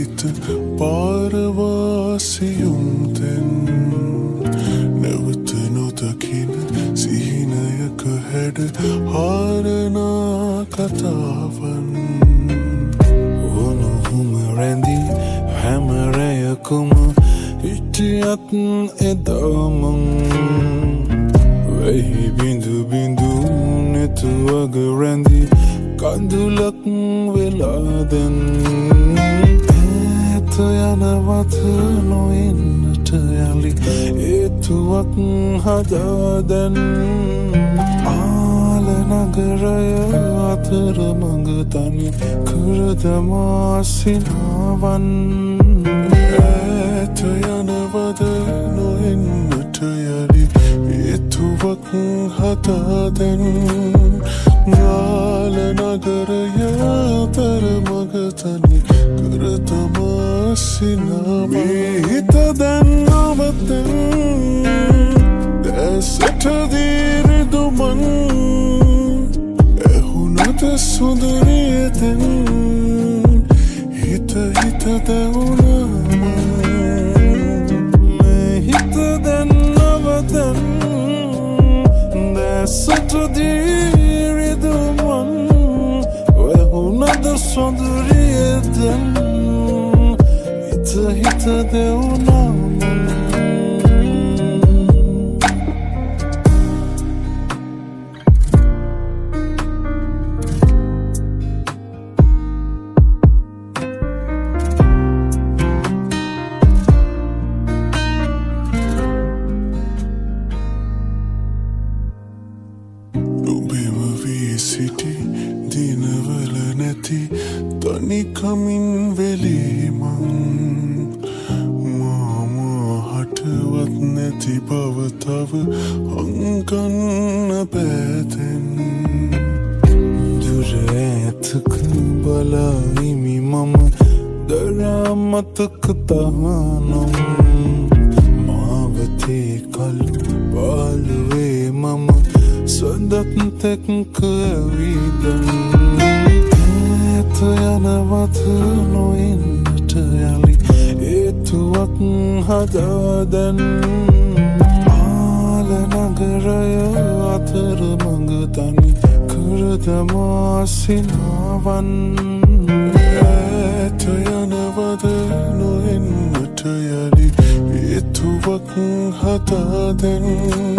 හිත පාරවාසියුම් තෙන් නැවත නොදකින සිහිනයක හැඩ හාරනා කතාවන් ඔනුහුම රැඳී හැමරයකුම හිටියත් එදාමං වෙහි බිඳු බිඳු නැතුවග රැඳී කඳුලක් වෙලාදැන් ඇත යනවත නොෙන්නට යලි ඒතුවක් හදාදැන් ආල නගරය අතර මඟ තනි කරදමාසිනාවන් ඇත යනවද නොෙන්නට යලි ඒතුවක් හදාදැන් යාල නගරය අතර මඟ තනි කරදමාසිනාවන් මේ හිත දැන් නවතෙන් දැසට දීරිදුමන් ඇහුනද සුඳරියතෙන් හිත දැවුනම මේ හිත දැන් නවතෙන් දැසට දීරිදුමන් ඇහුනද සුඳරියතෙන් හිත දැවුනම සිටි දිනවල නැති තනිකමින් වෙලීමං මාමහටවත් නැති බව තව හංගන්න බෑතැන් දුර ඇතක බලායිමි මම දරාමතක තහනම් මාවතේ කලු පාලුවේ මම සඳත් තැක්ක ඇවිදන් ඇත යනවත නොෙන්නට යලි ඒතුවක් හදාදැන් ආල නගරය අතර මඟ තනි කරදමාසිනාවන් ඇත යනවද නොෙන්නට යලි ඒතුවක් හදාදැන්